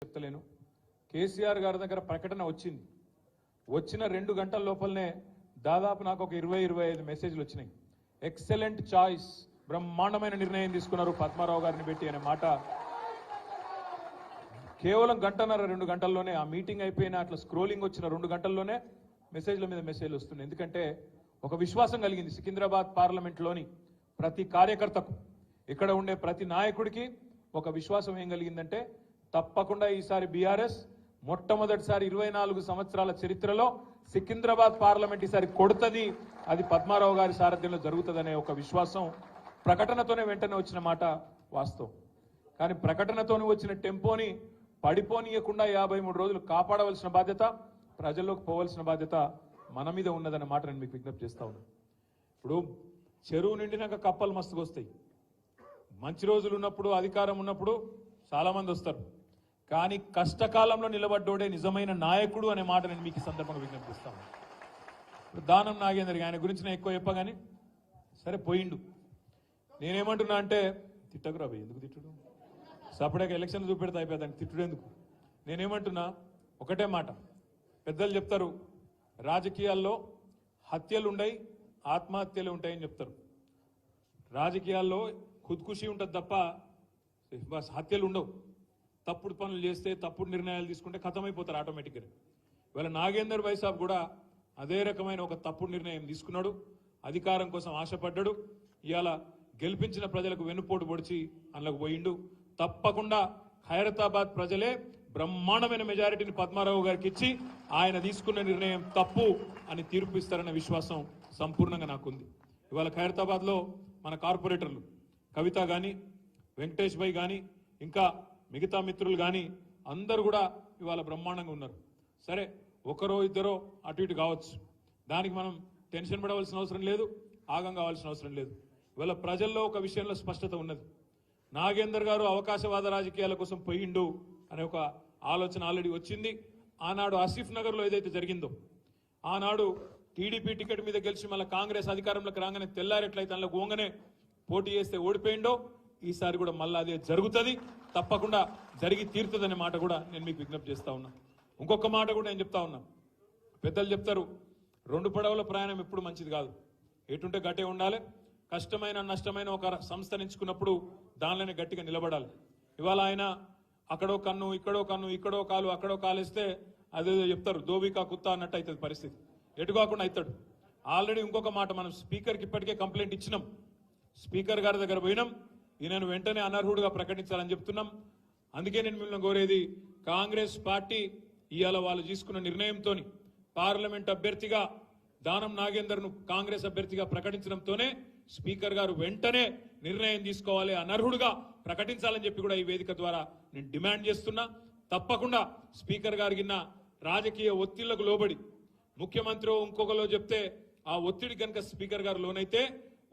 చెప్తలేను. కేసీఆర్ గారి దగ్గర ప్రకటన వచ్చింది. వచ్చిన 2 గంటల లోపలనే దాదాపు నాకు ఒక 20-25 మెసేజ్లు వచ్చినాయి. ఎక్సలెంట్ చాయిస్, బ్రహ్మాండమైన నిర్ణయం తీసుకున్నారు పద్మారావు గారిని పెట్టి అనే మాట కేవలం గంటన్నర 2 గంటల్లోనే, ఆ మీటింగ్ అయిపోయిన అట్లా స్క్రోలింగ్ వచ్చిన 2 గంటల్లోనే మెసేజ్ల మీద మెసేజ్లు వస్తున్నాయి. ఎందుకంటే ఒక విశ్వాసం కలిగింది సికింద్రాబాద్ పార్లమెంట్లోని ప్రతి కార్యకర్తకు, ఇక్కడ ఉండే ప్రతి నాయకుడికి ఒక విశ్వాసం ఏం కలిగిందంటే తప్పకుండా ఈసారి బీఆర్ఎస్ మొట్టమొదటిసారి 24 సంవత్సరాల చరిత్రలో సికింద్రాబాద్ పార్లమెంట్ ఈసారి కొడుతుంది, అది పద్మారావు గారి సారథ్యంలో జరుగుతుందనే ఒక విశ్వాసం ప్రకటనతోనే వెంటనే వచ్చిన మాట వాస్తవం. కానీ ప్రకటనతోనే వచ్చిన టెంపోని పడిపోనీయకుండా 53 రోజులు కాపాడవలసిన బాధ్యత, ప్రజల్లోకి పోవలసిన బాధ్యత మన మీద ఉన్నదన్న మాట నేను మీకు విజ్ఞప్తి చేస్తా ఉన్నాను. ఇప్పుడు చెరువు నిండినాక కప్పలు మస్తుగా వస్తాయి. మంచి రోజులు ఉన్నప్పుడు, అధికారం ఉన్నప్పుడు చాలా మంది వస్తారు. కానీ కష్టకాలంలో నిలబడ్డోడే నిజమైన నాయకుడు అనే మాట నేను మీకు ఈ సందర్భంగా విజ్ఞప్తిస్తాను. ఇప్పుడు దానం నాగేందర్, ఆయన గురించి నేను ఎక్కువ చెప్పగాని సరే పోయిండు. నేనేమంటున్నా అంటే తిట్టకురా భయ్, ఎందుకు తిట్టుడు? సపరేట్గా ఎలక్షన్ చూపెడితే అయిపోయి దానికి తిట్టుడు ఎందుకు? నేనేమంటున్నా ఒకటే మాట, పెద్దలు చెప్తారు రాజకీయాల్లో హత్యలు ఉండయి, ఆత్మహత్యలు ఉంటాయని చెప్తారు. రాజకీయాల్లో ఖుద్కుషి ఉంటుంది తప్ప హత్యలు ఉండవు. తప్పుడు పనులు చేస్తే, తప్పుడు నిర్ణయాలు తీసుకుంటే ఖతమైపోతారు ఆటోమేటిక్గా. ఇవాళ నాగేందర్ భాయ్ సాబ్ కూడా అదే రకమైన ఒక తప్పుడు నిర్ణయం తీసుకున్నాడు. అధికారం కోసం ఆశపడ్డాడు. ఇవాళ గెలిపించిన ప్రజలకు వెన్నుపోటు పొడిచి అందులోకి పోయిండు. తప్పకుండా ఖైరతాబాద్ ప్రజలే బ్రహ్మాండమైన మెజారిటీని పద్మారావు గారికి ఇచ్చి ఆయన తీసుకున్న నిర్ణయం తప్పు అని తీర్పు ఇస్తారన్న విశ్వాసం సంపూర్ణంగా నాకుంది. ఇవాళ ఖైరతాబాద్లో మన కార్పొరేటర్లు కవిత కానీ, వెంకటేష్ భాయ్ కానీ, ఇంకా మిగతా మిత్రులు కానీ అందరూ కూడా ఇవాళ బ్రహ్మాండంగా ఉన్నారు. సరే ఒకరో ఇద్దరో అటు ఇటు కావచ్చు, దానికి మనం టెన్షన్ పడవలసిన అవసరం లేదు, ఆగం కావాల్సిన అవసరం లేదు. ఇవాళ ప్రజల్లో ఒక విషయంలో స్పష్టత ఉన్నది. నాగేందర్ గారు అవకాశవాద రాజకీయాల కోసం పోయిండు అనే ఒక ఆలోచన ఆల్రెడీ వచ్చింది. ఆనాడు ఆసిఫ్ నగర్లో ఏదైతే జరిగిందో, ఆనాడు టీడీపీ టికెట్ మీద గెలిచి మళ్ళీ కాంగ్రెస్ అధికారంలోకి రాగానే తెల్లారెట్లయితే అందులో గోంగనే పోటీ చేస్తే ఓడిపోయిండో, ఈసారి కూడా మళ్ళీ అదే జరుగుతుంది, తప్పకుండా జరిగి తీరుతుందనే మాట కూడా నేను మీకు విజ్ఞప్తి చేస్తా ఉన్నా. ఇంకొక మాట కూడా నేను చెప్తా ఉన్నా, పెద్దలు చెప్తారు 2 పడవల ప్రయాణం ఎప్పుడు మంచిది కాదు, ఎటుంటే గట్టే ఉండాలి. కష్టమైన నష్టమైన ఒక సంస్థ ఎంచుకున్నప్పుడు దానిలోనే గట్టిగా నిలబడాలి. ఇవాళ ఆయన అక్కడో కన్ను, ఇక్కడో కన్ను, ఇక్కడో కాలు, అక్కడో కాలేస్తే అదేదో చెప్తారు దోబికా కుత్తా అన్నట్టు అవుతుంది పరిస్థితి, ఎటు కాకుండా అవుతాడు. ఆల్రెడీ ఇంకొక మాట, మనం స్పీకర్కి ఇప్పటికే కంప్లైంట్ ఇచ్చినాం, స్పీకర్ గారి దగ్గర పోయినాం, ఈయనను వెంటనే అనర్హుడుగా ప్రకటించాలని చెప్తున్నాం. అందుకే నేను మిమ్మల్ని కోరేది, కాంగ్రెస్ పార్టీ ఇవాళ వాళ్ళు తీసుకున్న నిర్ణయంతో పార్లమెంట్ అభ్యర్థిగా దానం నాగేందర్ను కాంగ్రెస్ అభ్యర్థిగా ప్రకటించడంతోనే స్పీకర్ గారు వెంటనే నిర్ణయం తీసుకోవాలి, అనర్హుడుగా ప్రకటించాలని చెప్పి కూడా ఈ వేదిక ద్వారా నేను డిమాండ్ చేస్తున్నా. తప్పకుండా స్పీకర్ గారికి రాజకీయ ఒత్తిళ్లకు లోబడి ముఖ్యమంత్రి ఇంకొకలో చెప్తే ఆ ఒత్తిడి కనుక స్పీకర్ గారు లోనైతే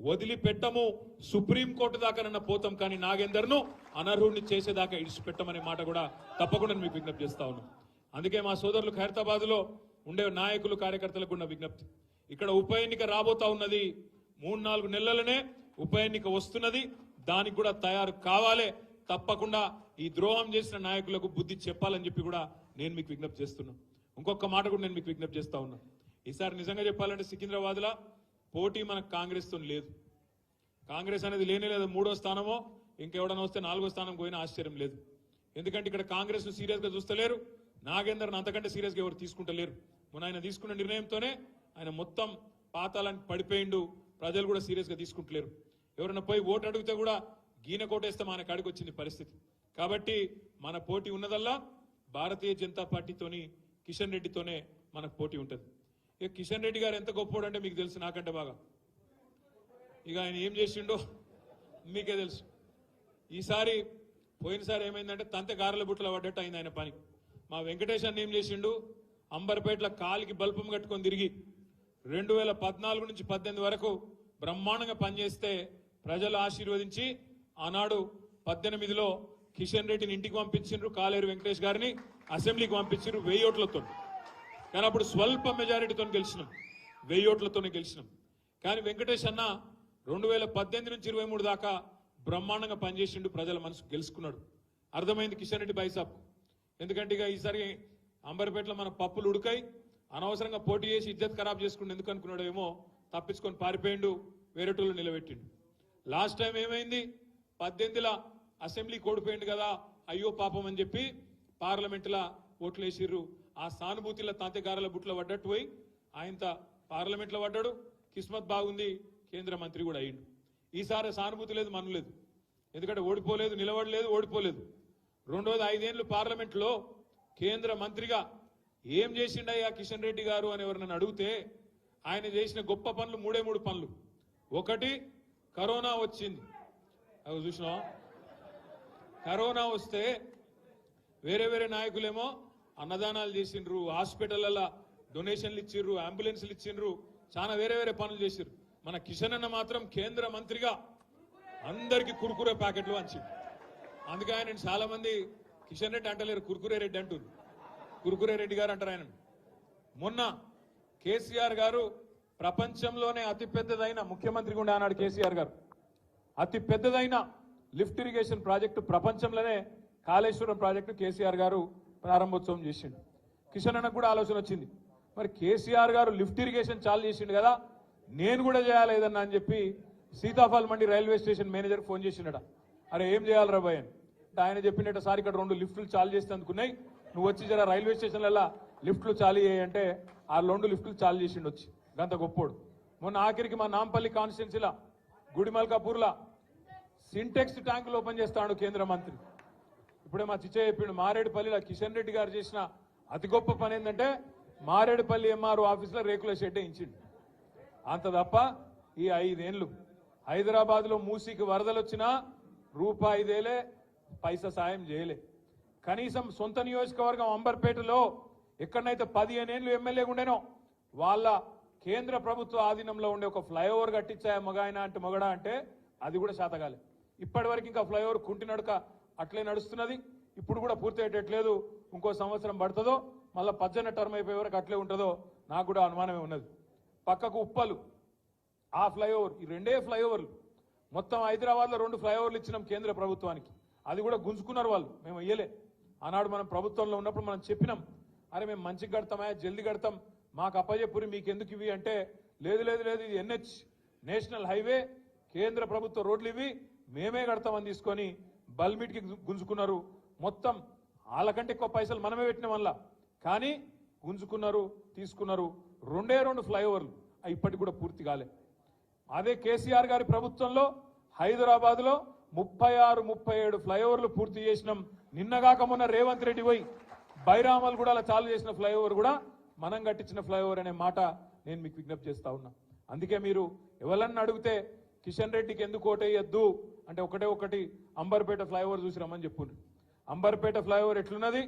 వదిలిపెట్టము, సుప్రీంకోర్టు దాకానన్నా పోతాం, కానీ నాగేందర్ను అనర్హుడిని చేసేదాకా ఇడిచిపెట్టమనే మాట కూడా తప్పకుండా మీకు విజ్ఞప్తి చేస్తా ఉన్నాం. అందుకే మా సోదరులు ఖైరతాబాద్లో ఉండే నాయకులు కార్యకర్తలకు ఉన్న విజ్ఞప్తి, ఇక్కడ ఉప ఎన్నిక రాబోతా ఉన్నది, 3-4 నెలలనే ఉప ఎన్నిక వస్తున్నది, దానికి కూడా తయారు కావాలి. తప్పకుండా ఈ ద్రోహం చేసిన నాయకులకు బుద్ధి చెప్పాలని చెప్పి కూడా నేను మీకు విజ్ఞప్తి చేస్తున్నా. ఇంకొక మాట కూడా నేను మీకు విజ్ఞప్తి చేస్తా ఉన్నా, ఈసారి నిజంగా చెప్పాలంటే సికింద్రాబాద్లో పోటీ మనకు కాంగ్రెస్ తో లేదు. కాంగ్రెస్ అనేది లేనే లేదు. 3వ స్థానమో ఇంకెవడన్నా వస్తే 4వ స్థానం పోయినా ఆశ్చర్యం లేదు. ఎందుకంటే ఇక్కడ కాంగ్రెస్ ను సీరియస్ గా చూస్తలేరు, నాగేందర్ను అంతకంటే సీరియస్ గా ఎవరు తీసుకుంటలేరు. మొన్న ఆయన తీసుకున్న నిర్ణయంతోనే ఆయన మొత్తం పాతాలని పడిపోయిండు, ప్రజలు కూడా సీరియస్ గా తీసుకుంటలేరు. ఎవరైనా పోయి ఓటు అడిగితే కూడా గీన కోటేస్తే మన కాడికి వచ్చింది పరిస్థితి. కాబట్టి మన పోటీ ఉన్నదల్లా భారతీయ జనతా పార్టీతోని, కిషన్ రెడ్డితోనే మనకు పోటీ ఉంటుంది. ఇక కిషన్ రెడ్డి గారు ఎంత గొప్పోడు అంటే మీకు తెలుసు నాకంటే బాగా. ఇక ఆయన ఏం చేసిండో మీకే తెలుసు. ఈసారి పోయినసారి ఏమైందంటే తంతె గారెల బుట్టలో పడ్డట్టు అయింది ఆయన పని. మా వెంకటేష్ అన్న ఏం చేసిండు, అంబర్పేటలో కాలికి బల్పం కట్టుకొని తిరిగి 2014 నుంచి 18 వరకు బ్రహ్మాండంగా పనిచేస్తే ప్రజలు ఆశీర్వదించి ఆనాడు 18లో కిషన్ రెడ్డిని ఇంటికి పంపించిండ్రు, కాలేరు వెంకటేష్ గారిని అసెంబ్లీకి పంపించారు 1000 ఓట్లతో. కానీ అప్పుడు స్వల్ప మెజారిటీతో గెలిచినాం, 1000 ఓట్లతోనే గెలిచినాం. కానీ వెంకటేష్ అన్న 2018 నుంచి 23 దాకా బ్రహ్మాండంగా పనిచేసిండు, ప్రజల మనసు గెలుచుకున్నాడు. అర్థమైంది కిషన్ రెడ్డి భాయ్ సాబ్ ఎందుకంటే ఇక ఈసారి అంబర్పేటలో మన పప్పులు ఉడకాయి అనవసరంగా పోటీ చేసి ఇజ్జత్ ఖరాబ్ చేసుకుని ఎందుకు అనుకున్నాడో ఏమో తప్పించుకొని పారిపోయిండు, వేరేటోళ్ళు నిలబెట్టిండు. లాస్ట్ టైం ఏమైంది, 18ల అసెంబ్లీ కోడిపోయిండు కదా, అయ్యో పాపం అని చెప్పి పార్లమెంటులో ఓట్లు వేసిర్రు. ఆ సానుభూతిలో తాంతెగారల బుట్లో పడ్డట్టు పోయి ఆయనత పార్లమెంట్లో పడ్డాడు. కిస్మత్ బాగుంది, కేంద్ర మంత్రి కూడా అయ్యిండు. ఈసారి సానుభూతి లేదు, మను లేదు. ఎందుకంటే ఓడిపోలేదు, నిలబడలేదు, ఓడిపోలేదు. రెండోది 5 ఏళ్ళు పార్లమెంట్లో కేంద్ర మంత్రిగా ఏం చేసిండయ్యా కిషన్ రెడ్డి గారు అని ఎవరినన్ను అడిగితే ఆయన చేసిన గొప్ప పనులు 3 పనులు. ఒకటి, కరోనా వచ్చింది. అవి చూసినా, కరోనా వస్తే వేరే నాయకులేమో అన్నదానాలు చేసిండ్రు, హాస్పిటల్ల డొనేషన్లు ఇచ్చిండ్రు, అంబులెన్స్లు ఇచ్చిండ్రు, చాలా వేరే పనులు చేసిండ్రు. మన కిషన్ అన్న మాత్రం కేంద్ర మంత్రిగా అందరికీ కుర్కురే ప్యాకెట్లు వంచింది. అందుకే ఆయన చాలా మంది కిషన్ రెడ్డి అంటలేరు, కుర్కురే రెడ్డి అంటున్నారు. కుర్కురే రెడ్డి గారు అంటారు ఆయన. మొన్న కేసీఆర్ గారు ప్రపంచంలోనే అతిపెద్దదైన ముఖ్యమంత్రిగా ఉండే అన్నాడు కేసీఆర్ గారు. అతి పెద్దదైన లిఫ్ట్ ఇరిగేషన్ ప్రాజెక్టు ప్రపంచంలోనే కాళేశ్వరం ప్రాజెక్టు కేసీఆర్ గారు ప్రారంభోత్సవం చేసిండు. కిషన్ అన్నకు కూడా ఆలోచన వచ్చింది, మరి కేసీఆర్ గారు లిఫ్ట్ ఇరిగేషన్ చాలు చేసిండు కదా, నేను కూడా చేయాలి ఏదన్నా అని చెప్పి సీతాఫల్ మండి రైల్వే స్టేషన్ మేనేజర్ ఫోన్ చేసిండట. అరే ఏం చేయాలి రా భయ్ అని అంటే ఆయన చెప్పినట్టు, సార్ ఇక్కడ 2 లిఫ్టులు చాలు చేస్తే అందుకున్నాయి, నువ్వు వచ్చి జర రైల్వే స్టేషన్లలో లిఫ్ట్లు చాలు చేయంటే ఆ 2 లిఫ్టులు చాలు చేసిండు వచ్చి, గంత గొప్పోడు. మొన్న ఆఖరికి మా నాంపల్లి కాన్స్టిట్యున్సీలా గుడిమల్కాపూర్లా సింటెక్స్ ట్యాంకులు ఓపెన్ చేస్తాడు కేంద్ర మంత్రి. ఇప్పుడే మా చిచ్చయ్య చెప్పిండు, మారేడుపల్లిలో కిషన్ రెడ్డి గారు చేసిన అతి గొప్ప పని ఏంటంటే మారేడుపల్లి ఎంఆర్ఓ ఆఫీసులో రేకుల షెడ్ వేయించిండు. అంత తప్ప ఈ 5 ఏళ్ళు హైదరాబాద్లో మూసీకి వరదలు వచ్చినా రూపాయి దేలే, పైసా సాయం చేయలే. కనీసం సొంత నియోజకవర్గం అంబర్పేటలో ఎక్కడనైతే 15 ఏళ్ళు ఎమ్మెల్యేగా ఉండేనో వాళ్ళ కేంద్ర ప్రభుత్వ ఆధీనంలో ఉండే ఒక ఫ్లైఓవర్ కట్టించాయా మగాయన అంటే మొగడా అంటే అది కూడా శాతగాలి. ఇప్పటి వరకు ఇంకా ఫ్లైఓవర్ కుంటి నడక అట్లే నడుస్తున్నది. ఇప్పుడు కూడా పూర్తి అయ్యేటట్లేదు, ఇంకో సంవత్సరం పడుతుందో మళ్ళీ 18 టర్మ్ అయిపోయే వరకు అట్లే ఉంటుందో నాకు కూడా అనుమానమే ఉన్నది. పక్కకు ఉప్పలు, ఆ ఫ్లైఓవర్, ఈ 2 ఫ్లైఓవర్లు మొత్తం హైదరాబాద్లో 2 ఫ్లైఓవర్లు ఇచ్చినాం కేంద్ర ప్రభుత్వానికి. అది కూడా గుంజుకున్నారు వాళ్ళు, మేము ఇయ్యలే. ఆనాడు మనం ప్రభుత్వంలో ఉన్నప్పుడు మనం చెప్పినాం, అరే మేము మంచిగా కడతామా, జల్దీ కడతాం, మాకు అప్పజెప్పురి మీకు ఎందుకు ఇవి అంటే లేదు లేదు లేదు, ఇది NH నేషనల్ హైవే, కేంద్ర ప్రభుత్వ రోడ్లు ఇవి, మేమే కడతామని తీసుకొని బల్మిట్కి గుంజుకున్నారు. మొత్తం వాళ్ళకంటే ఎక్కువ పైసలు మనమే పెట్టిన వల్ల కానీ గుంజుకున్నారు, తీసుకున్నారు. 2 ఫ్లైఓవర్లు ఇప్పటికి కూడా పూర్తి కాలే. అదే కేసీఆర్ గారి ప్రభుత్వంలో హైదరాబాద్లో 36-37 ఫ్లైఓవర్లు పూర్తి చేసినాం. నిన్నగాక మొన్న రేవంత్ రెడ్డి పోయి బైరామల్ కూడా అలా చాలు చేసిన ఫ్లైఓవర్ కూడా మనం కట్టించిన ఫ్లైఓవర్ అనే మాట నేను మీకు విజ్ఞప్తి చేస్తా ఉన్నా. అందుకే మీరు ఎవరన్నా అడిగితే కిషన్ రెడ్డికి ఎందుకు ఓటేయద్దు అంటే ఒకటి అంబర్పేట ఫ్లైఓవర్ చూసి రమ్మని చెప్పుండ్రు. అంబర్పేట ఫ్లైఓవర్ ఎట్లున్నది,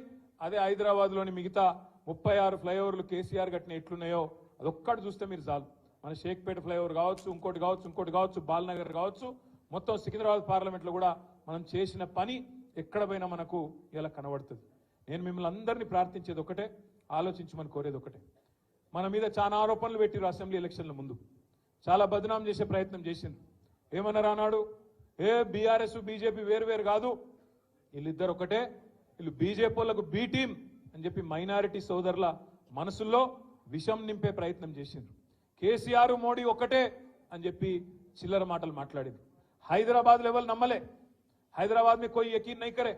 అదే హైదరాబాద్లోని మిగతా 36 ఫ్లైఓవర్లు కేసీఆర్ కట్టిన ఎట్లున్నాయో అదొక్కటి చూస్తే మీరు చాలు. మన షేక్పేట ఫ్లైఓవర్ కావచ్చు, ఇంకోటి కావచ్చు, బాల్నగర్ కావచ్చు, మొత్తం సికింద్రాబాద్ పార్లమెంట్లో కూడా మనం చేసిన పని ఎక్కడ పోయినా మనకు ఇలా కనబడుతుంది. నేను మిమ్మల్ని అందరినీ ప్రార్థించేది ఒకటే, ఆలోచించమని కోరేది ఒకటే. మన మీద చాలా ఆరోపణలు పెట్టిరు అసెంబ్లీ ఎలక్షన్ల ముందు, చాలా బదనాం చేసే ప్రయత్నం చేసింది. ఏమన్నారు అన్నాడు, బీఆర్ఎస్ బీజేపీ వేరు కాదు, వీళ్ళిద్దరు ఒకటే, వీళ్ళు బీజేపీ వాళ్ళకు బీ టీం అని చెప్పి మైనారిటీ సోదరుల మనసుల్లో విషం నింపే ప్రయత్నం చేసిండ్రు. కేసీఆర్ మోడీ ఒకటే అని చెప్పి చిల్లర మాటలు మాట్లాడింది. हैदराबाद लेवल नम्मले, हैदराबाद में कोई यकीन नहीं करे,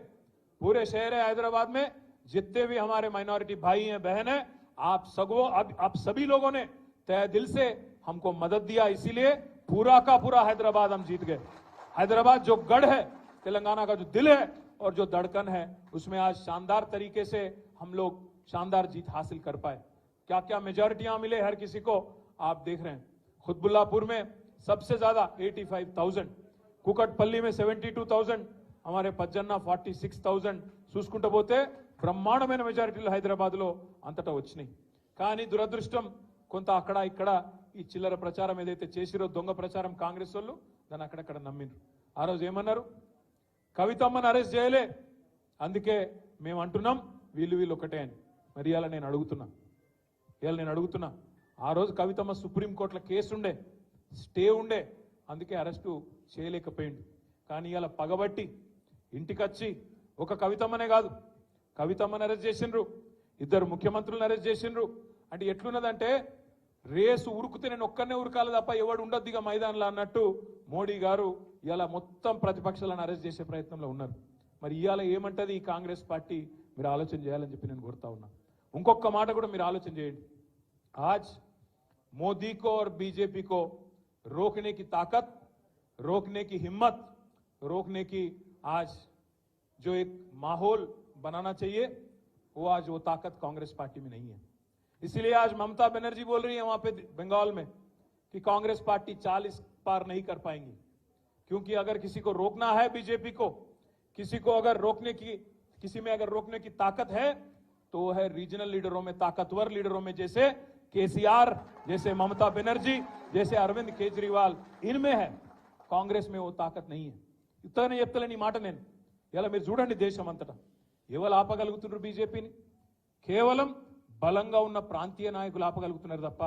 पूरे शहर है हैदराबाद में जितने भी हमारे माइनॉरिटी भाई हैं बहन हैं, आप सभी लोगों ने तय दिल से हमको मदद दिया, इसीलिए पूरा का पूरा हैदराबाद हम जीत गए। हैदराबाद जो गढ़ है, तेलंगाना का जो दिल है और जो धड़कन है, उसमें आज शानदार तरीके से हम लोग शानदार जीत हासिल कर पाए। क्या क्या मेजॉरिटियां मिले हर किसी को आप देख रहे हैं। खुतबुल्लापुर में सबसे ज्यादा 85,000, कुकटपल्ली में 72,000, हमारे पज्जन्ना 46,000 చూసుకుంటూ పోతే బ్రహ్మాండమైన మెజారిటీలు హైదరాబాద్లో అంతటా వచ్చినాయి. కానీ దురదృష్టం కొంత అక్కడ ఇక్కడ ఈ చిల్లర ప్రచారం ఏదైతే చేసిరో దొంగ ప్రచారం కాంగ్రెస్ వాళ్ళు దాన్ని అక్కడక్కడ నమ్మిండ్రు. ఆ రోజు ఏమన్నారు, కవితమ్మని అరెస్ట్ చేయలే, అందుకే మేము అంటున్నాం వీళ్ళు ఒకటే అని. మరి ఇవాళ నేను అడుగుతున్నా ఆ రోజు కవితమ్మ సుప్రీంకోర్టులో కేసు ఉండే, స్టే ఉండే, అందుకే అరెస్టు చేయలేకపోయింది. కానీ ఇలా పగబట్టి ఇంటికొచ్చి ఒక కవితమ్మనే కాదు కవితమ్మని అరెస్ట్ చేసిండ్రు, ఇద్దరు ముఖ్యమంత్రులను అరెస్ట్ చేసిండ్రు. అంటే ఎట్లున్నదంటే రేసు ఉరుకుతే నేను ఒక్కనే ఉరకాలి తప్ప ఎవడు ఉండొద్దు ఇక మైదానంలో అన్నట్టు మోడీ గారు ఇలా మొత్తం ప్రతిపక్షాలను అరెస్ట్ చేసే ప్రయత్నంలో ఉన్నారు. మరి ఇవాళ ఏమంటది ఈ కాంగ్రెస్ పార్టీ? మీరు ఆలోచన చేయాలని చెప్పి నేను కోరుతా ఉన్నా. ఇంకొక మాట కూడా మీరు ఆలోచన చేయండి. आज मोदी को और बीजेपी को रोकने की ताकत, रोकने की हिम्मत, रोकने की आज जो एक माहौल बनाना चाहिए वो आज वो ताकत कांग्रेस पार्टी में नहीं है. इसलिए आज ममता बनर्जी बोल रही है वहां पे बंगाल में कि कांग्रेस पार्टी 40 पार नहीं कर पाएंगी, क्योंकि अगर किसी को रोकना है बीजेपी को, किसी को अगर रोकने की, किसी में अगर रोकने की ताकत है तो वो है रीजनल लीडरों में, ताकतवर लीडरों में, जैसे केसीआर, जैसे ममता बनर्जी, जैसे अरविंद केजरीवाल, इनमें है. कांग्रेस में वो ताकत नहीं है. ఇతనే చెప్తలేని మాట నేను. ఇలా మీరు చూడండి దేశం అంతటా ఎవరు ఆపగలుగుతున్నారు బీజేపీని? కేవలం బలంగా ఉన్న ప్రాంతీయ నాయకులు ఆపగలుగుతున్నారు తప్ప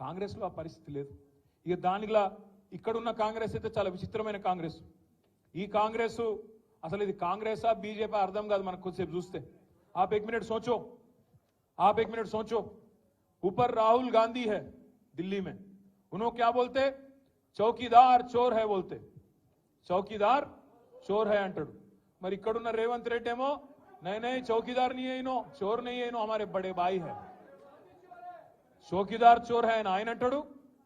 కాంగ్రెస్లో ఆ పరిస్థితి లేదు. ఇక దానిలా ఇక్కడున్న కాంగ్రెస్ అయితే చాలా విచిత్రమైన కాంగ్రెస్. ఈ కాంగ్రెస్ అసలు ఇది కాంగ్రెసా బీజేపీ అర్థం కాదు మనకు కొద్దిసేపు చూస్తే. आप एक मिनट सोचो, ऊपर राहुल गांधी है दिल्ली में, उन्होंने क्या बोलते? चौकीदार चोर है बोलते. चौकीदार चोर है अंटाడు. మరి ఇక్కడున్న రేవంత్ రెడ్డి ఏమో नहीं चौकीदार नहीं है इनो, चोर नहीं है इनो, हमारे बड़े भाई है. चौकीदार चोर है ఆయన అంటాడు,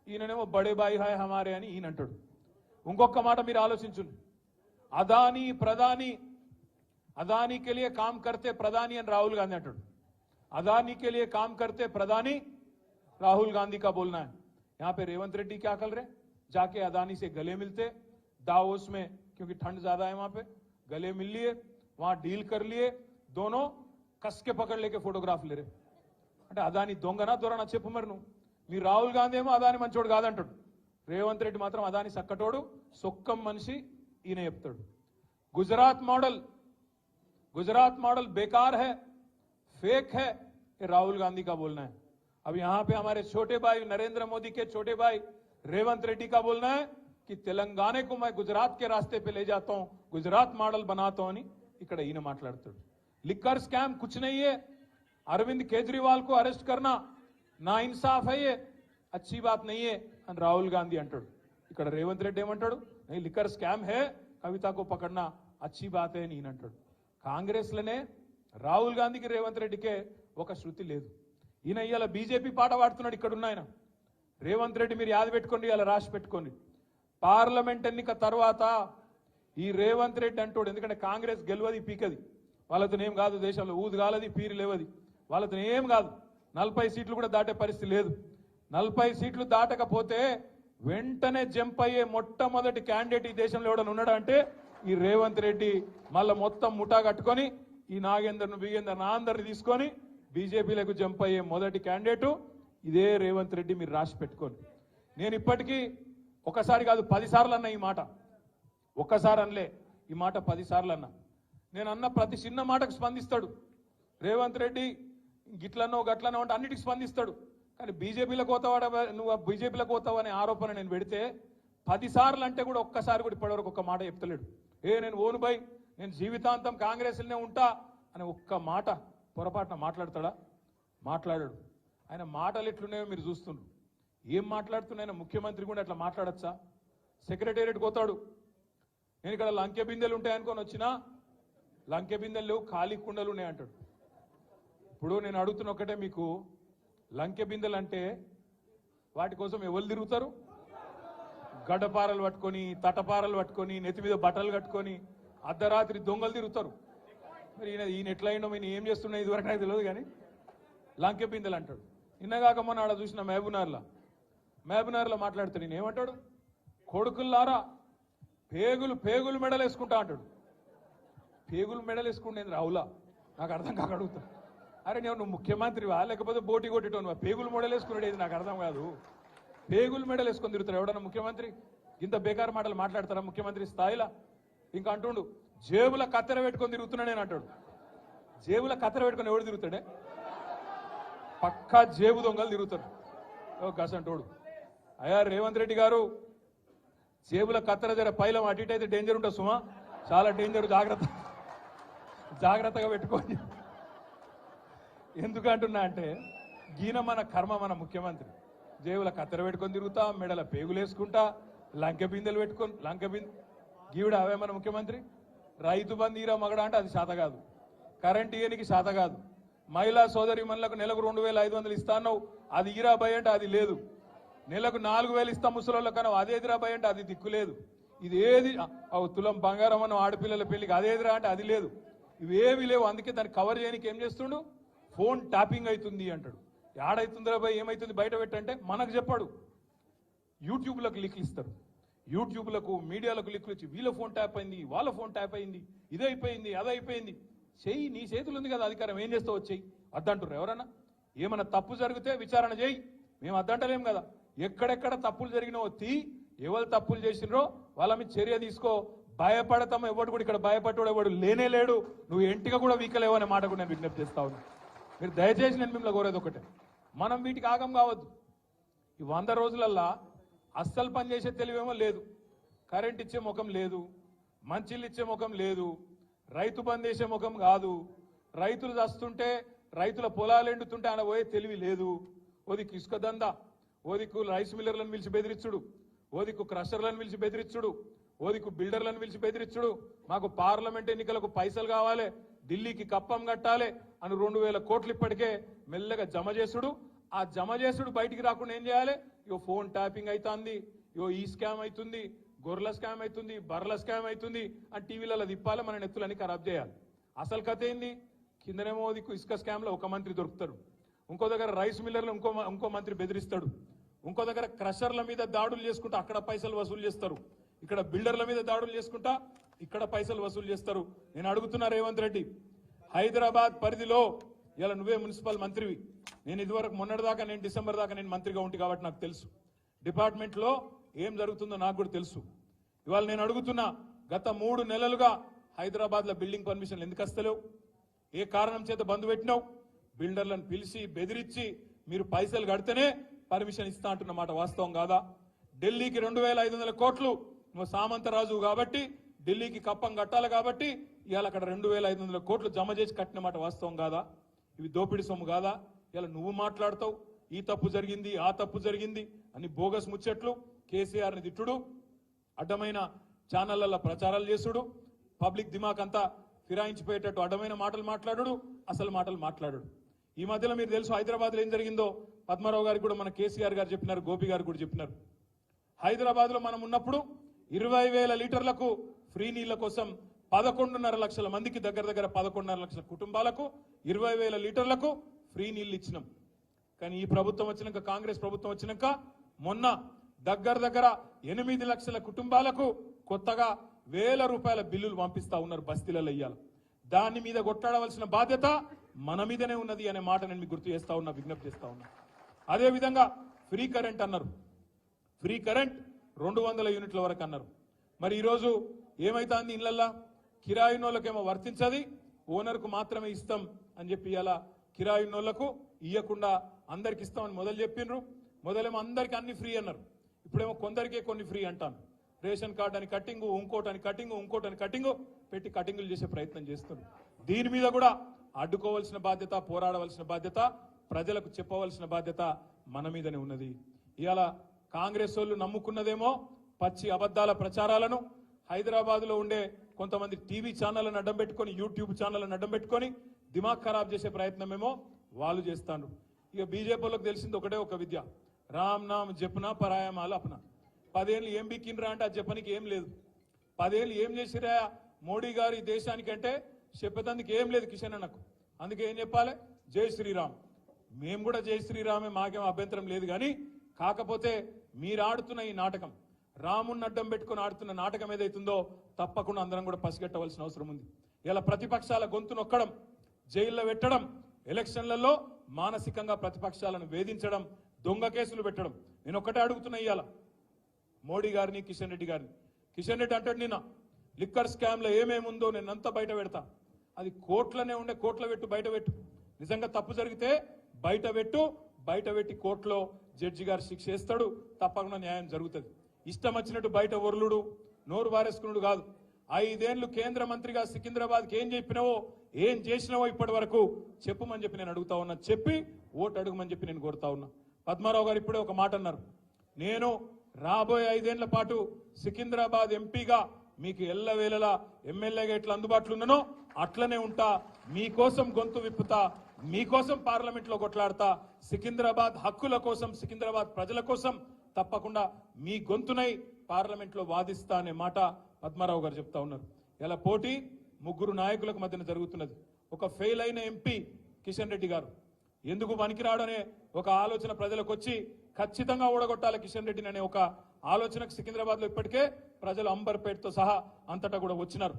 ఈయననేమో బడే భాई है हमारे అని ఈయన అంటాడు. ఇంకొక మాట మీరు ఆలోచించండి. అదానీ ప్రధాని, अदानी के लिए काम करते प्रधानी एंड राहुल गांधी अंटाడు. अदानी के लिए काम करते प्रधानी राहुल गांधी का बोलना है. यहाँ पे रेवंत रेड्डी क्या कर रहे? जाके अदानी से गले मिलते दावोस में, क्योंकि ठंड ज्यादा है वहां पे, गले मिल लिए, वहां डील कर लिए, दोनों कस के पकड़ लेके फोटोग्राफ ले रहे. అంటే అదాని దొంగనా దొరనా చెప్పు మరి నువ్వు. మీ రాహుల్ గాంధీ ఏమో అదాని మంచోడు కాదంటాడు, రేవంత్ రెడ్డి మాత్రం అదాని సక్కటోడు, సొక్కం మనిషి ఈయన చెప్తాడు. गुजरात मॉडल बेकार है, फेक है, ये राहुल गांधी का बोलना है. अब यहां पे हमारे छोटे भाई नरेंद्र मोदी के छोटे भाई रेवंत रेड्डी का बोलना है कि तेलंगाना को मैं गुजरात के रास्ते पे ले जाता हूं, गुजरात मॉडल बनाता हूं. ఇక్కడ ఈయన మాట్లాడుతాడు. लिकर स्कैम कुछ नहीं है, अरविंद केजरीवाल को अरेस्ट करना ना इंसाफ है, ये अच्छी बात नहीं है అని రాహుల్ గాంధీ అంటాడు. ఇక్కడ రేవంత్ రెడ్డి ఏమంటాడు? नहीं लिकर स्कैम है, कविता को पकड़ना अच्छी बात है అని ఈయన అంటాడు. కాంగ్రెస్లోనే రాహుల్ గాంధీకి రేవంత్ రెడ్డికే ఒక శృతి లేదు. ఈయన ఇవాళ బీజేపీ పాట పాడుతున్నాడు. ఇక్కడ ఉన్న ఆయన రేవంత్ రెడ్డి, మీరు యాద పెట్టుకోండి, ఇలా రాసి పెట్టుకోండి. పార్లమెంట్ ఎన్నిక తర్వాత ఈ రేవంత్ రెడ్డి అంటాడు, ఎందుకంటే కాంగ్రెస్ గెలవది పీకది, వాళ్ళతో ఏం కాదు, దేశంలో ఊదు కాలది పీరు లేవది, వాళ్ళతో ఏం కాదు, 40 సీట్లు కూడా దాటే పరిస్థితి లేదు. 40 సీట్లు దాటకపోతే వెంటనే జంప్ అయ్యే మొట్టమొదటి క్యాండిడేట్ ఈ దేశంలో ఎవడన్నా ఉన్నాడా అంటే ఈ రేవంత్ రెడ్డి. మళ్ళీ మొత్తం ముఠా కట్టుకొని ఈ నాగేందర్ను బిగేందర్ నా అందరిని తీసుకొని బీజేపీలకు జంప్ అయ్యే మొదటి క్యాండిడేటు ఇదే రేవంత్ రెడ్డి. మీరు రాసి పెట్టుకోండి. నేను ఇప్పటికీ ఒకసారి కాదు 10 సార్లు అన్నా ఈ మాట. ఒక్కసారి అనలే ఈ మాట, 10 సార్లు అన్నా. నేను అన్న ప్రతి చిన్న మాటకు స్పందిస్తాడు రేవంత్ రెడ్డి. గిట్లనో గట్లనో అంటే అన్నిటికి స్పందిస్తాడు. కానీ బీజేపీలకు పోతావాడ, నువ్వు బీజేపీలకు పోతావు అనే ఆరోపణ నేను పెడితే 10 సార్లు అంటే కూడా ఒక్కసారి కూడా ఇప్పటివరకు ఒక్క మాట చెప్తలేడు. నేను ఓను బై, నేను జీవితాంతం కాంగ్రెస్లోనే ఉంటా అని ఒక్క మాట పొరపాటున మాట్లాడతాడా? మాట్లాడాడు. ఆయన మాటలు ఎట్లున్నాయో మీరు చూస్తున్నారు. ఏం మాట్లాడుతున్నాయన ముఖ్యమంత్రి కూడా అట్లా మాట్లాడచ్చా? సెక్రటేరియట్ పోతాడు, నేను ఇక్కడ లంకె బిందెలు ఉంటాయనుకొని వచ్చినా లంకె బిందెలు లేవు, ఖాళీ కుండలు ఉన్నాయి అంటాడు. ఇప్పుడు నేను అడుగుతున్న ఒకటే, మీకు లంకె బిందెలు అంటే వాటి కోసం ఎవరు తిరుగుతారు? గడ్డపారలు పట్టుకొని, తటపారలు పట్టుకొని, నెత్తి మీద బట్టలు కట్టుకొని అర్ధరాత్రి దొంగలు తిరుగుతారు. మరి ఈయన ఎట్లా అయినా ఈయన ఏం చేస్తున్నా ఇదివరకు నాకు తెలియదు. కానీ లంకె బిందెలు అంటాడు. నిన్నగాక మొన్న ఆడ చూసిన మహబూబ్నగర్లో మాట్లాడుతాడు. ఈయన ఏమంటాడు? కొడుకుల్లారా పేగులు మెడలు వేసుకుంటా అంటాడు. పేగులు మెడలు వేసుకుంటేంది రావులా? నాకు అర్థం కాక అడుగుతా. అరే నువ్వు ముఖ్యమంత్రివా లేకపోతే బోటి కొట్టేటోనువా? పేగులు మెడలు వేసుకునేది నాకు అర్థం కాదు. పేగులు మెడలు వేసుకొని తిరుగుతారు ఎవడన్నా ముఖ్యమంత్రి? ఇంత బేకారు మాటలు మాట్లాడతారా ముఖ్యమంత్రి స్థాయిలో? ఇంకా అంటుండు జేబుల కత్తెర పెట్టుకొని తిరుగుతున్నా నేను అంటాడు. జేబుల కత్తెర పెట్టుకొని ఎవడు తిరుగుతాడే? పక్కా జేబు దొంగలు తిరుగుతారు గసంటోడు. అయ్యా రేవంత్ రెడ్డి గారు, జేబుల కత్తెర జర పైలం అటు ఇటు అయితే డేంజర్ ఉంటుంది సుమా, చాలా డేంజర్, జాగ్రత్తగా పెట్టుకోండి. ఎందుకు అంటున్నా అంటే గీన మన కర్మ మన ముఖ్యమంత్రి జేబుల కత్తెర పెట్టుకొని తిరుగుతా మెడల పేగులు వేసుకుంటా లంకె బిందెలు పెట్టుకొని గీవుడు అవే మన ముఖ్యమంత్రి. రైతు బంధు ఈరా మగడ అంటే అది శాత కాదు, కరెంట్ ఇయనికి శాత కాదు, మహిళా సోదరి మనులకు నెలకు 2500 ఇస్తాను అది ఈరా భయ అంటే అది లేదు, నెలకు 4000 ఇస్తా ముసలోళ్ళ కన్నా అదేదిరా భయ అంటే అది దిక్కులేదు, ఇది ఏది తులం బంగారం అన్న ఆడపిల్లల పెళ్లికి అదేదిరా అంటే అది లేదు, ఇవేవి లేవు. అందుకే దాన్ని కవర్ చేయడానికి ఏం చేస్తుండు, ఫోన్ ట్యాపింగ్ అవుతుంది అంటాడు. ఏడైతుందిరా భయ్ ఏమైతుంది బయట పెట్టంటే మనకు చెప్పాడు. యూట్యూబ్లకు లింకులు ఇస్తారు, యూట్యూబ్లకు మీడియాలకు లింకులు ఇచ్చి వీళ్ళ ఫోన్ ట్యాప్ అయింది, వాళ్ళ ఫోన్ ట్యాప్ అయింది, ఇదైపోయింది అదైపోయింది. చెయ్యి, నీ చేతులు ఉంది కదా అధికారం, ఏం చేస్తావు వచ్చేయి అద్దంటారు ఎవరన్నా. ఏమన్నా తప్పు జరిగితే విచారణ చేయి, మేము అద్దంటలేం కదా. ఎక్కడెక్కడ తప్పులు జరిగినావో ఎవరు తప్పులు చేసినరో వాళ్ళ మీద చర్య తీసుకో. భయపడతాము ఎవడు కూడా ఇక్కడ భయపడ్డాడు ఎవడు లేనే లేడు, నువ్వు ఎంటిగా కూడా వీకలేవు అనే మాట కూడా నేను విజ్ఞప్తి చేస్తా ఉన్నా. మీరు దయచేసి నేను మిమ్మల్ని కోరేది ఒకటే, మనం వీటికి ఆగం కావద్దు. ఈ 100 రోజులల్లా అస్సలు పనిచేసే తెలివేమో లేదు, కరెంట్ ఇచ్చే ముఖం లేదు, మంచిళ్ళు ఇచ్చే ముఖం లేదు, రైతు బంద్ చేసే ముఖం కాదు, రైతులు చస్తుంటే రైతుల పొలాలు ఎండుతుంటే ఆయన పోయే తెలివి లేదు. ఓదికు ఇసుక దందా, ఓదికు రైస్ మిల్లర్లను పిలిచి బెదిరించుడు, ఓదికు క్రషర్లను పిలిచి బెదిరించుడు, ఓదికు బిల్డర్లను పిలిచి బెదిరించుడు, మాకు పార్లమెంట్ ఎన్నికలకు పైసలు కావాలి, ఢిల్లీకి కప్పం కట్టాలి అని 2000 కోట్లు ఇప్పటికే మెల్లగా జమ చేసుడు. ఆ జమ చేసుడు బయటికి రాకుండా ఏం చేయాలి, ఇగో ఫోన్ ట్యాపింగ్ అవుతుంది, ఇగో ఈ స్కామ్ అవుతుంది, గొర్రెల స్కామ్ అవుతుంది, బర్రెల స్కామ్ అవుతుంది అని టీవీలలో తిప్పాలి, మన నెత్తులని ఖరాబ్ చేయాలి. అసలు కథ ఏంది, కిందనేమో ఇసుక స్కామ్ లో ఒక మంత్రి దొరుకుతాడు, ఇంకో దగ్గర రైస్ మిల్లర్లు ఇంకో మంత్రి బెదిరిస్తాడు, ఇంకో దగ్గర క్రషర్ల మీద దాడులు చేసుకుంటా అక్కడ పైసలు వసూలు చేస్తారు, ఇక్కడ బిల్డర్ల మీద దాడులు చేసుకుంటా ఇక్కడ పైసలు వసూలు చేస్తారు. నేను అడుగుతున్నా రేవంత్ రెడ్డి, హైదరాబాద్ పరిధిలో ఇలా నువ్వే మున్సిపల్ మంత్రివి, నేను ఇదివరకు మొన్నటిదాకా నేను డిసెంబర్ దాకా నేను మంత్రిగా ఉంటి కాబట్టి నాకు తెలుసు డిపార్ట్మెంట్ లో ఏం జరుగుతుందో నాకు కూడా తెలుసు. ఇవాళ నేను అడుగుతున్నా, గత 3 నెలలుగా హైదరాబాద్ లో బిల్డింగ్ పర్మిషన్లు ఎందుకు వస్తలేవు, ఏ కారణం చేత బంద్ పెట్టినావు, బిల్డర్లను పిలిచి బెదిరించి మీరు పైసలు కడితేనే పర్మిషన్ ఇస్తా అంటున్న మాట వాస్తవం కాదా? ఢిల్లీకి 2500 కోట్లు నువ్వు సామంతరాజు కాబట్టి ఢిల్లీకి కప్పం కట్టాలి కాబట్టి ఇవాళ అక్కడ 2500 కోట్లు జమ చేసి కట్టిన మాట వాస్తవం కాదా? ఇవి దోపిడి సొమ్ము కాదా? ఇలా నువ్వు మాట్లాడతావు ఈ తప్పు జరిగింది ఆ తప్పు జరిగింది అని బోగస్ ముచ్చట్లు, కేసీఆర్ని తిట్టుడు, అడ్డమైన ఛానళ్లలో ప్రచారాలు చేసుడు, పబ్లిక్ దిమాక్ అంతా ఫిరాయించిపోయేటట్టు అడ్డమైన మాటలు మాట్లాడు, అసలు మాటలు మాట్లాడు. ఈ మధ్యలో మీరు తెలుసు హైదరాబాద్లో ఏం జరిగిందో పద్మారావు గారికి కూడా మన కేసీఆర్ గారు చెప్పినారు, గోపి గారు కూడా చెప్పినారు. హైదరాబాద్ లో మనం ఉన్నప్పుడు 20,000 లీటర్లకు ఫ్రీ నీళ్ల కోసం 11.5 లక్షల మందికి దగ్గర 11.5 లక్షల కుటుంబాలకు 20,000 లీటర్లకు ఫ్రీ నీళ్లు ఇచ్చినాం. కానీ ఈ ప్రభుత్వం వచ్చినాక, కాంగ్రెస్ ప్రభుత్వం వచ్చినాక మొన్న దగ్గర 8 లక్షల కుటుంబాలకు కొత్తగా 1000 రూపాయల బిల్లులు పంపిస్తా ఉన్నారు బస్తీలలో ఇయ్యాలి. దాని మీద కొట్లాడవలసిన బాధ్యత మన మీదనే ఉన్నది అనే మాట నేను మీకు గుర్తు చేస్తా ఉన్నా, విజ్ఞప్తి చేస్తా ఉన్నా. అదే విధంగా ఫ్రీ కరెంట్ అన్నారు, ఫ్రీ కరెంట్ 200 యూనిట్ల వరకు అన్నారు. మరి ఈరోజు ఏమైతుంది, ఇళ్లల్లా కిరాయినోళ్ళకేమో వర్తించది, ఓనర్కు మాత్రమే ఇస్తాం అని చెప్పి ఇలా కిరాయినోళ్లకు ఇయ్యకుండా అందరికి ఇస్తామని మొదలు చెప్పిండ్రు. మొదలేమో అందరికి అన్ని ఫ్రీ అన్నారు, ఇప్పుడేమో కొందరికే కొన్ని ఫ్రీ అంటాను. రేషన్ కార్డు అని కట్టింగు, ఇంకోటని కట్టింగు, ఇంకోటని కట్టింగు పెట్టి కటింగులు చేసే ప్రయత్నం చేస్తున్నారు. దీని మీద కూడా అడ్డుకోవాల్సిన బాధ్యత, పోరాడవలసిన బాధ్యత, ప్రజలకు చెప్పవలసిన బాధ్యత మన మీదనే ఉన్నది. ఇవాళ కాంగ్రెస్ వాళ్ళు నమ్ముకున్నదేమో పచ్చి అబద్ధాల ప్రచారాలను, హైదరాబాద్ లో ఉండే కొంతమంది టీవీ ఛానళ్లను అడ్డం పెట్టుకొని, యూట్యూబ్ ఛానళ్లను అడ్డం పెట్టుకొని దిమాగ్ ఖరాబ్ చేసే ప్రయత్నమేమో వాళ్ళు చేస్తాను. ఇక బీజేపీలకు తెలిసింది ఒకటే ఒక విద్య, రామ్ నామ్ జపనా పరాయమాల అప్నా. 10 ఏళ్ళు ఏం బిక్కినరా అంటే అది చెప్పనికి ఏం లేదు. 10 ఏళ్ళు ఏం చేసిరా మోడీ గారు ఈ దేశానికంటే చెప్పేందుకు ఏం లేదు కిషన్ అన్నకు. అందుకే ఏం చెప్పాలి, జై శ్రీరామ్. మేము కూడా జై శ్రీరామే, మాకేం అభ్యంతరం లేదు. కానీ కాకపోతే మీరు ఆడుతున్న ఈ నాటకం, రాముని అడ్డం పెట్టుకుని ఆడుతున్న నాటకం ఏదైతుందో తప్పకుండా అందరం కూడా పసిగట్టవలసిన అవసరం ఉంది. ఇలా ప్రతిపక్షాల గొంతు నొక్కడం, జైల్లో పెట్టడం, ఎలక్షన్లలో మానసికంగా ప్రతిపక్షాలను వేధించడం, దొంగ కేసులు పెట్టడం. నేను ఒక్కటే అడుగుతున్నా ఇవాళ మోడీ గారిని, కిషన్ రెడ్డి గారిని. కిషన్ రెడ్డి అంటాడు నిన్న లిక్కర్ స్కామ్ లో ఏమేముందో నేనంతా బయట పెడతా. అది కోట్లనే ఉండే, కోట్ల పెట్టు, బయట పెట్టు. నిజంగా తప్పు జరిగితే బయట పెట్టు, బయట పెట్టి కోర్టులో జడ్జి గారు శిక్ష వేస్తాడు, తప్పకుండా న్యాయం జరుగుతుంది. ఇష్టం వచ్చినట్టు బయట ఒర్లుడు, నోరు వారేసుకున్నాడు కాదు. ఐదేళ్లు కేంద్ర మంత్రిగా సికింద్రాబాద్కి ఏం చెప్పినావో ఏం చేసినావో ఇప్పటి వరకు చెప్పమని చెప్పి నేను అడుగుతా ఉన్నా. చెప్పి ఓటు అడుగుమని చెప్పి నేను కోరుతా ఉన్నా. పద్మారావు గారు ఇప్పుడే ఒక మాట అన్నారు, నేను రాబోయే 5 ఏళ్ల పాటు సికింద్రాబాద్ ఎంపీగా మీకు ఎల్లవేళలా ఎమ్మెల్యేగా ఎట్లా అందుబాటులో ఉన్నానో అట్లనే ఉంటా, మీకోసం గొంతు విప్పుతా, మీకోసం పార్లమెంట్ లో కొట్లాడతా, సికింద్రాబాద్ హక్కుల కోసం, సికింద్రాబాద్ ప్రజల కోసం తప్పకుండా మీ గొంతునై పార్లమెంట్ లో వాదిస్తా అనే మాట పద్మారావు గారు చెప్తా ఉన్నారు. ఇలా పోటీ 3 నాయకులకు మధ్యన జరుగుతున్నది. ఒక ఫెయిల్ అయిన ఎంపీ కిషన్ రెడ్డి గారు ఎందుకు పనికిరాడనే ఒక ఆలోచన ప్రజలకు వచ్చి ఖచ్చితంగా ఓడగొట్టాలి కిషన్ రెడ్డిని అనే ఒక ఆలోచనకు సికింద్రాబాద్ లో ఇప్పటికే ప్రజలు అంబర్పేటతో సహా అంతటా కూడా వచ్చినారు.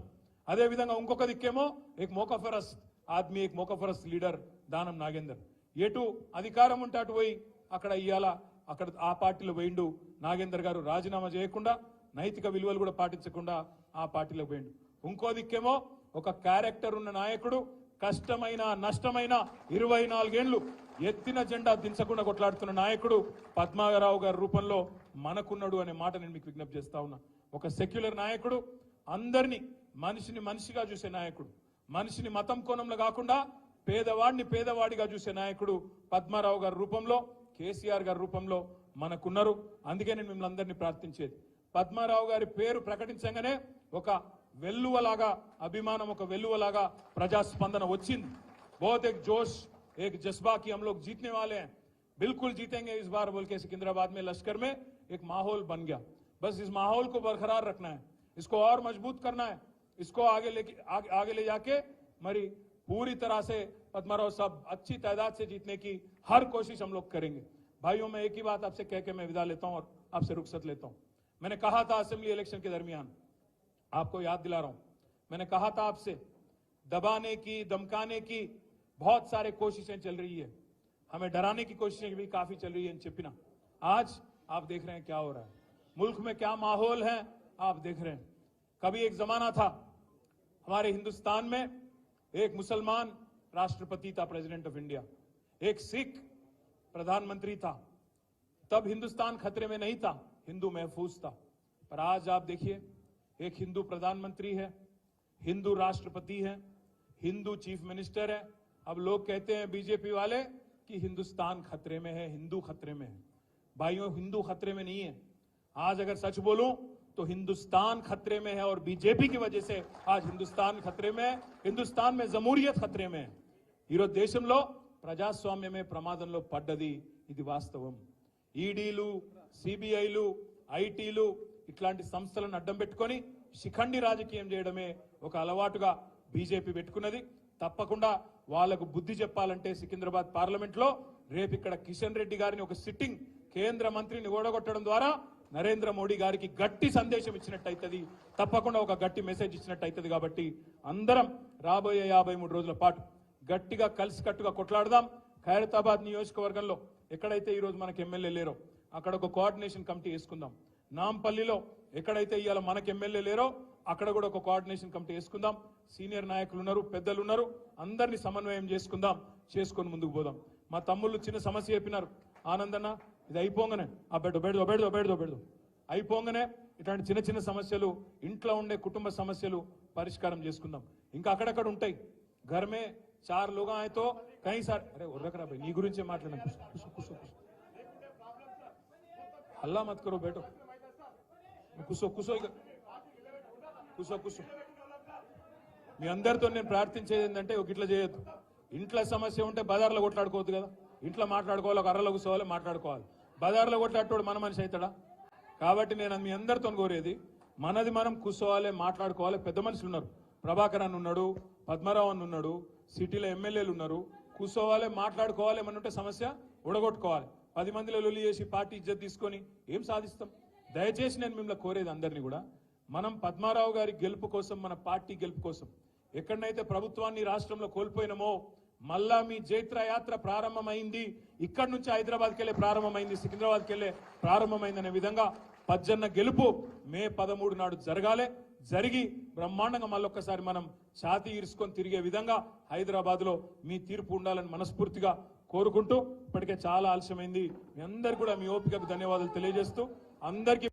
అదే విధంగా ఇంకొక దిక్కేమో ఏక్ మోకఫరస్ ఆద్మీ, ఏక్ మోకఫరస్ లీడర్ దానం నాగేందర్. ఎటు అధికారం ఉంటే అటు పోయి అక్కడ ఇయ్యాల అక్కడ ఆ పార్టీలో పోయిండు నాగేందర్ గారు, రాజీనామా చేయకుండా నైతిక విలువలు కూడా పాటించకుండా ఆ పార్టీలో పోయిండు. ఇంకో దిక్కేమో ఒక క్యారెక్టర్ ఉన్న నాయకుడు కష్టమైన నష్టమైన 24 ఏళ్లు ఎత్తిన జెండా దించకుండా కొట్లాడుతున్న నాయకుడు పద్మారావు గారి రూపంలో మనకున్నాడు అనే మాట నేను మీకు విజ్ఞప్తి చేస్తా ఉన్నా. ఒక సెక్యులర్ నాయకుడు, అందరినీ మనిషిని మనిషిగా చూసే నాయకుడు, మనిషిని మతం కోణంలో కాకుండా పేదవాడిని పేదవాడిగా చూసే నాయకుడు పద్మారావు గారి రూపంలో, కేసీఆర్ గారి రూపంలో మనకున్నారు. అందుకే నేను మిమ్మల్ని అందరినీ ప్రార్థించేది, పద్మారావు గారి పేరు ప్రకటించగానే ఒక వెల్లువలాగా అభిమానం, ఒక వెల్లువలాగా ప్రజాస్పందన వచ్చింది. बहुत एक जोश, एक जज्बा कि हम लोग जीतने वाले हैं, बिल्कुल जीतेंगे इस बार बोल के सिकंदराबाद में लश्कर में एक माहौल बन गया. बस इस माहौल को बरकरार रखना है, इसको और मजबूत करना है, इसको आगे ले जाके मरी पूरी तरह से पद्माराव साहब अच्छी तादाद से जीतने की हर कोशिश हम लोग करेंगे. भाइयों, मैं एक ही बात आपसे कह के मैं विदा लेता हूं और आपसे रुखसत लेता हूं. मैंने कहा था असेंबली इलेक्शन के दरमियान, आपको याद दिला रहा हूं, मैंने कहा था आपसे दबाने की, धमकाने की बहुत सारे कोशिशें चल रही है, हमें डराने की कोशिशें भी काफी चल रही है इन चिपिना. आज आप देख रहे हैं क्या हो रहा है, मुल्क में क्या माहौल है आप देख रहे हैं. कभी एक जमाना था हमारे हिंदुस्तान में, एक मुसलमान राष्ट्रपति था, प्रेसिडेंट ऑफ इंडिया, एक सिख प्रधानमंत्री था. तब हिंदुस्तान खतरे में नहीं था, हिंदू महफूज था. पर आज आप देखिए, एक हिंदू प्रधानमंत्री है, हिंदू राष्ट्रपति है, हिंदू चीफ मिनिस्टर है. अब लोग कहते हैं बीजेपी वाले कि हिंदुस्तान खतरे में है, हिंदू खतरे में है. भाइयों, हिंदू खतरे में नहीं है. आज अगर सच बोलूं तो हिंदुस्तान खतरे में है और बीजेपी की वजह से आज हिंदुस्तान खतरे में है. हिंदुस्तान में जमूरियत खतरे में है. ఈరోజు దేశంలో ప్రజాస్వామ్యమే ప్రమాదంలో పడ్డది, ఇది వాస్తవం. ఈడీలు, సిబిఐలు, ఐటీలు ఇట్లాంటి సంస్థలను అడ్డం పెట్టుకొని శిఖండి రాజకీయం చేయడమే ఒక అలవాటుగా బీజేపీ పెట్టుకున్నది. తప్పకుండా వాళ్లకు బుద్ధి చెప్పాలంటే సికింద్రాబాద్ పార్లమెంట్ లో రేపు ఇక్కడ కిషన్ రెడ్డి గారిని ఒక సిట్టింగ్ కేంద్ర మంత్రిని ఓడగొట్టడం ద్వారా నరేంద్ర మోడీ గారికి గట్టి సందేశం ఇచ్చినట్టయితది, తప్పకుండా ఒక గట్టి మెసేజ్ ఇచ్చినట్టయితది. కాబట్టి అందరం రాబోయే 53 రోజుల పాటు గట్టిగా కలిసికట్టుగా కొట్లాడదాం. ఖైరతాబాద్ నియోజకవర్గంలో ఎక్కడైతే ఈ రోజు మనకు ఎమ్మెల్యే లేరో అక్కడ ఒక కోఆర్డినేషన్ కమిటీ వేసుకుందాం. నాంపల్లిలో ఎక్కడైతే ఇవాళ మనకు ఎమ్మెల్యే లేరో అక్కడ కూడా ఒక కోఆర్డినేషన్ కమిటీ వేసుకుందాం. సీనియర్ నాయకులు ఉన్నారు, పెద్దలు ఉన్నారు, అందరినీ సమన్వయం చేసుకొని ముందుకు పోదాం. మా తమ్ముళ్ళు చిన్న సమస్య చెప్పినారు, ఆనందన్న ఇది అయిపోగానే ఆ బెడ్దో అయిపోగానే ఇట్లాంటి చిన్న చిన్న సమస్యలు, ఇంట్లో ఉండే కుటుంబ సమస్యలు పరిష్కారం చేసుకుందాం. ఇంకా అక్కడక్కడ ఉంటాయి. ఘర్మే 4 लोग आए तो कहीं सारे अरे रख रहा भाई, నీ గురించే మాట్లాడడం. हल्ला मत करो, बैठो, కూసో. మీ అందరితో నేను ప్రార్థించేది ఏంటంటే ఒక ఇట్లా చేయొద్దు. ఇంట్లో సమస్య ఉంటే బజార్లో కొట్లాడుకోవద్దు కదా. ఇంట్లో మాట్లాడుకోవాలి, ఒక అర్రలో కూర్చోవాలి, మాట్లాడుకోవాలి. బజార్లో కొట్లాడేటోడు మన మనిషి అవుతాడా? కాబట్టి నేను మీ అందరితో కోరేది, మనది మనం కూర్చోవాలి, మాట్లాడుకోవాలి. పెద్ద మనుషులు ఉన్నారు, ప్రభాకర్ అన్న ఉన్నాడు, పద్మరావు అన్న ఉన్నాడు, సిటీలో ఎమ్మెల్యేలు ఉన్నారు. కూర్చోవాలి, మాట్లాడుకోవాలి. ఏమన్నా ఉంటే సమస్య ఉడగొట్టుకోవాలి. 10 మందిలో లొల్లి చేసి పార్టీ ఇజ్జత్ తీసుకొని ఏం సాధిస్తాం? దయచేసి నేను మిమ్మల్ని కోరేది అందరినీ కూడా, మనం పద్మారావు గారి గెలుపు కోసం, మన పార్టీ గెలుపు కోసం ఎక్కడైతే ప్రభుత్వాన్ని రాష్ట్రంలో కోల్పోయినామో మళ్ళా మీ జైత్ర యాత్ర ప్రారంభమైంది. ఇక్కడి నుంచి హైదరాబాద్కి వెళ్ళే ప్రారంభమైంది, సికింద్రాబాద్కి వెళ్ళే ప్రారంభమైంది అనే విధంగా పజ్జన్న గెలుపు మే 13 నాడు జరగాలి. జరిగి బ్రహ్మాండంగా మళ్ళొక్కసారి మనం ఛాతీ ఇరుసుకొని తిరిగే విధంగా హైదరాబాద్ లో మీ తీర్పు ఉండాలని మనస్ఫూర్తిగా కోరుకుంటూ, ఇప్పటికే చాలా ఆలస్యమైంది. మీ అందరికీ కూడా మీ ఓపికకు ధన్యవాదాలు తెలియజేస్తూ అందరికీ